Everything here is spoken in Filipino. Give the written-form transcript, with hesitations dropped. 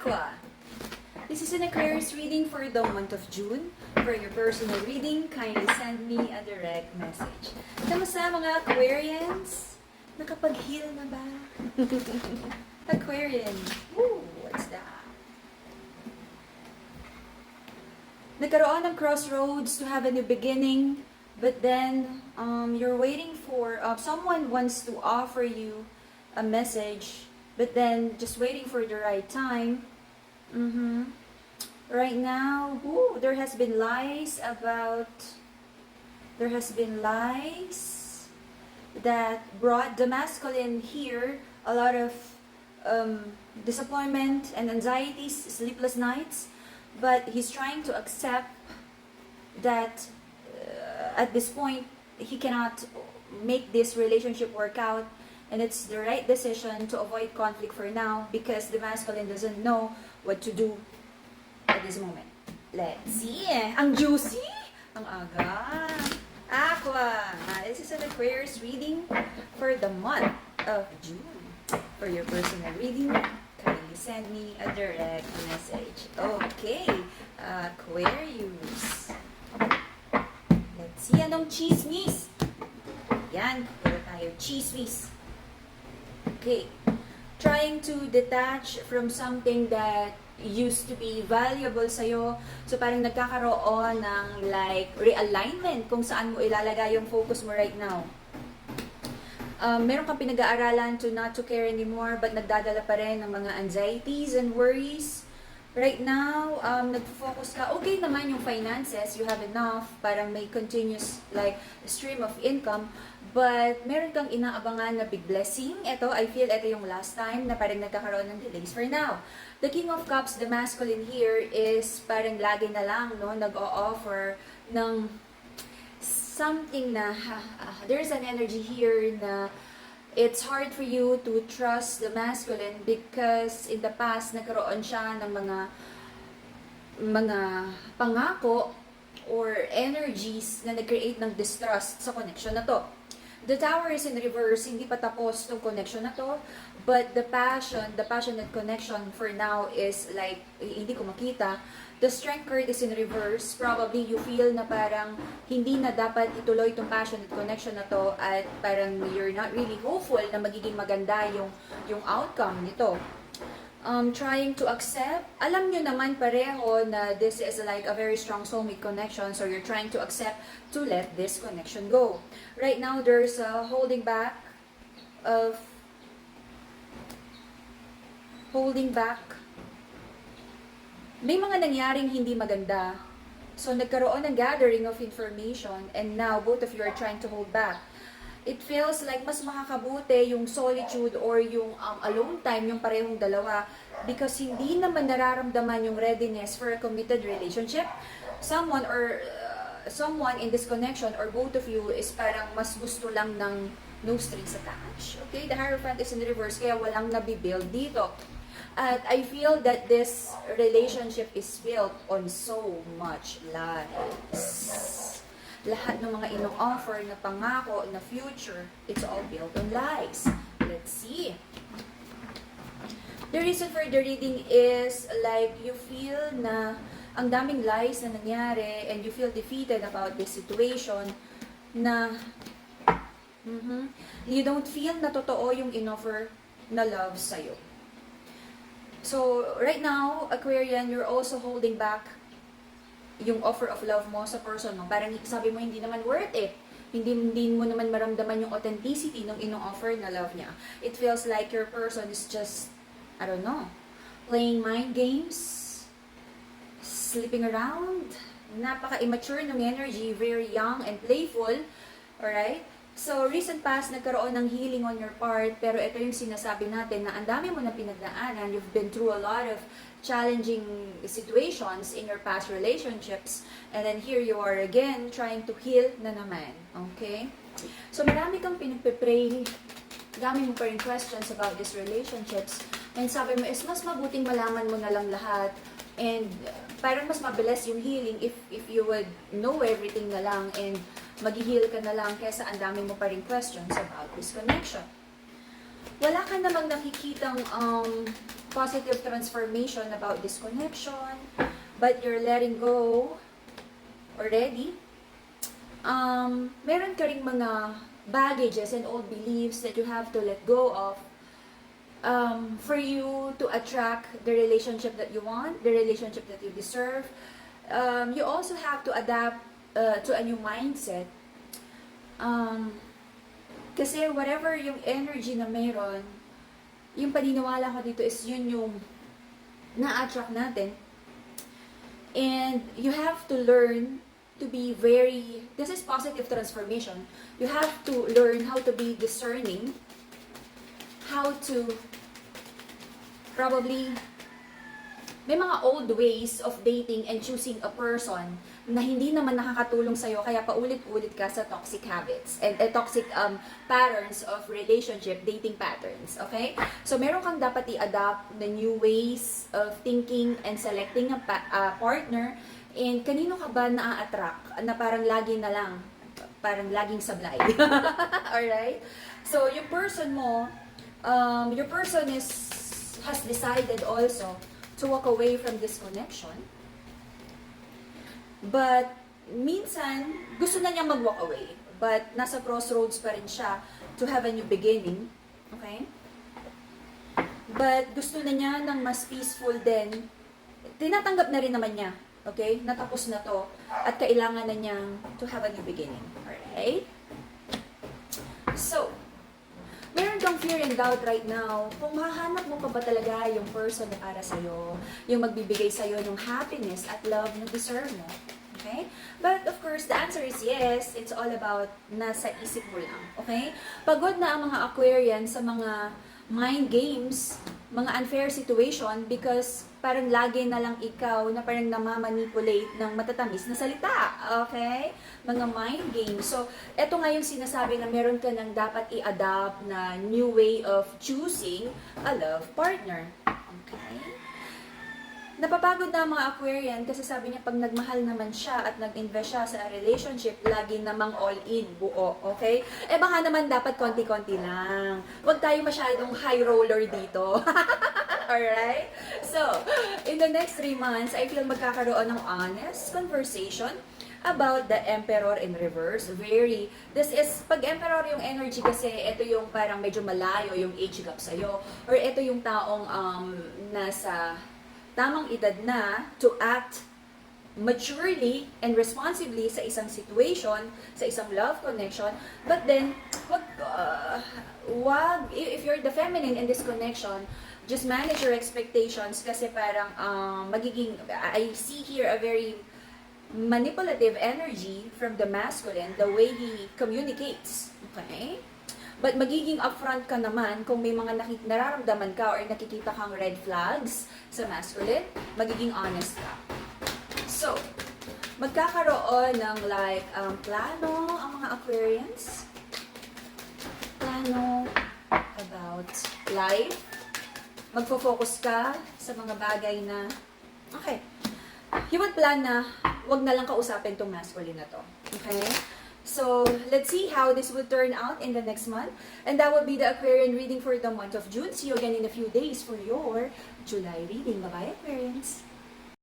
Aqua. This is an Aquarius reading for the month of June. For your personal reading, kindly send me a direct message. Kamusta mga Aquarians? Nakapag-heal na ba? Aquarian. Woo, what's that? Nagkaroon ng crossroads to have a new beginning, but then you're waiting for someone wants to offer you a message, but then just waiting for the right time. Right now, there has been lies that brought the masculine here a lot of disappointment and anxieties, sleepless nights, but he's trying to accept that at this point he cannot make this relationship work out, and it's the right decision to avoid conflict for now because the masculine doesn't know what to do at this moment. Let's see. Ang juicy! Ang aga! Aqua! This is an Aquarius reading for the month of June. For your personal reading, kindly send me a direct message. Okay, Aquarius. Let's see anong chismis. Yan, puro tayo chismis. Okay, trying to detach from something that used to be valuable sa'yo. So parang nagkakaroon ng like realignment kung saan mo ilalagay yung focus mo right now. Meron kang pinag-aaralan to not to care anymore, but nagdadala pa rin ng mga anxieties and worries. Right now, nag-focus ka, okay naman yung finances, you have enough, parang may continuous like stream of income, but meron kang inaabangan na big blessing. Ito, I feel ito yung last time na parang nagkakaroon ng delays for now. The King of Cups, the masculine here, is parang lagi na lang, no, nag-o-offer ng something na, there's an energy here na it's hard for you to trust the masculine because in the past nagkaroon siya ng mga pangako or energies na nag-create ng distrust sa connection na to. The Tower is in reverse, hindi pa tapos tong connection na to, but the passionate connection for now is like, hindi ko makita. The Strength card is in reverse. Probably you feel na parang hindi na dapat ituloy itong passionate connection na to at parang you're not really hopeful na magiging maganda yung outcome nito. Trying to accept. Alam nyo naman pareho na this is like a very strong soulmate connection, so you're trying to accept to let this connection go. Right now, there's a holding back. May mga nangyaring hindi maganda. So, nagkaroon ng gathering of information and now both of you are trying to hold back. It feels like mas makakabuti yung solitude or yung alone time yung parehong dalawa because hindi naman nararamdaman yung readiness for a committed relationship. Someone in this connection or both of you is parang mas gusto lang ng no strings attached. Okay? The Hierophant is in reverse kaya walang nabibuild dito. At I feel that this relationship is built on so much lies. Lahat ng mga ino-offer na pangako na future, it's all built on lies. Let's see. The reason for the reading is like you feel na ang daming lies na nangyari and you feel defeated about this situation na you don't feel na totoo yung in-offer na love sa'yo. So, right now, Aquarian, you're also holding back yung offer of love mo sa person mo. Parang sabi mo, hindi naman worth it. Hindi mo naman maramdaman yung authenticity ng ino-offer na love niya. It feels like your person is just, I don't know, playing mind games, sleeping around. Napaka-immature ng energy, very young and playful. Alright? So, recent past, nagkaroon ng healing on your part, pero ito yung sinasabi natin na ang dami mo na pinagdaanan, you've been through a lot of challenging situations in your past relationships, and then here you are again, trying to heal na naman. Okay? So, marami kang pinagpe-pray, dami mo pa rin questions about these relationships, and sabi mo, is mas mabuting malaman mo na lang lahat, and parang mas mabilis yung healing if you would know everything na lang, and mag-heal ka na lang kesa ang dami mo pa rin questions about this connection. wala ka namang nakikitang positive transformation about this connection, but you're letting go already. Meron ka ring mga baggages and old beliefs that you have to let go of for you to attract the relationship that you want, the relationship that you deserve. You also have to adapt to a new mindset. Kasi whatever yung energy na mayroon, yung paniniwala ko dito is yun yung na-attract natin. And you have to learn to be very, this is positive transformation. You have to learn how to be discerning, how to probably, may mga old ways of dating and choosing a person na hindi naman nakakatulong sa'yo, kaya paulit-ulit ka sa toxic habits and toxic patterns of relationship, dating patterns, okay? So, meron kang dapat i-adapt na new ways of thinking and selecting a partner, and kanino ka ba na-attract na parang lagi na lang, parang laging sablay. Alright? So, yung person mo, your person has decided also to walk away from this connection. But, minsan, gusto na niya mag-walk away. But, nasa crossroads pa rin siya to have a new beginning. Okay? But, gusto na niya ng mas peaceful din. Tinatanggap na rin naman niya. Okay? Natapos na to. At kailangan na niyang to have a new beginning. Alright? So, meron kang fear and doubt right now kung mahanap mo pa ba talaga yung person na para sa'yo, yung magbibigay sa'yo ng happiness at love na deserve mo. Okay? But of course, the answer is yes. It's all about nasa isip mo lang. Okay? Pagod na ang mga Aquarian sa mga mind games, mga unfair situation because parang lagi na lang ikaw na parang namamanipulate ng matatamis na salita. Okay? Mga mind games. So, eto nga yung sinasabi na meron ka nang dapat i-adapt na new way of choosing a love partner. Okay? Napapagod na ang mga Aquarian kasi sabi niya pag nagmahal naman siya at nag-invest siya sa relationship, lagi namang all-in, buo, okay? Eh baka naman dapat konti-konti lang. Huwag tayo masyadong high roller dito. Alright? So, in the next 3 months, I feel magkakaroon ng honest conversation about the Emperor in reverse. This is, pag Emperor yung energy kasi, ito yung parang medyo malayo yung age gap sa'yo. Or ito yung taong nasa tamang edad na to act maturely and responsibly sa isang situation, sa isang love connection. But then, if you're the feminine in this connection, just manage your expectations kasi parang I see here a very manipulative energy from the masculine, the way he communicates. Okay? But magiging upfront ka naman kung may mga nararamdaman ka or nakikita kang red flags sa masculine, magiging honest ka. So, magkakaroon ng plano ang mga Aquarians. Plano about life. Magfo-focus ka sa mga bagay na, okay, you would plan na wag na lang kausapin tong masculine na to. Okay? So, let's see how this will turn out in the next month. And that will be the Aquarian reading for the month of June. See you again in a few days for your July reading. Bye-bye, Aquarians!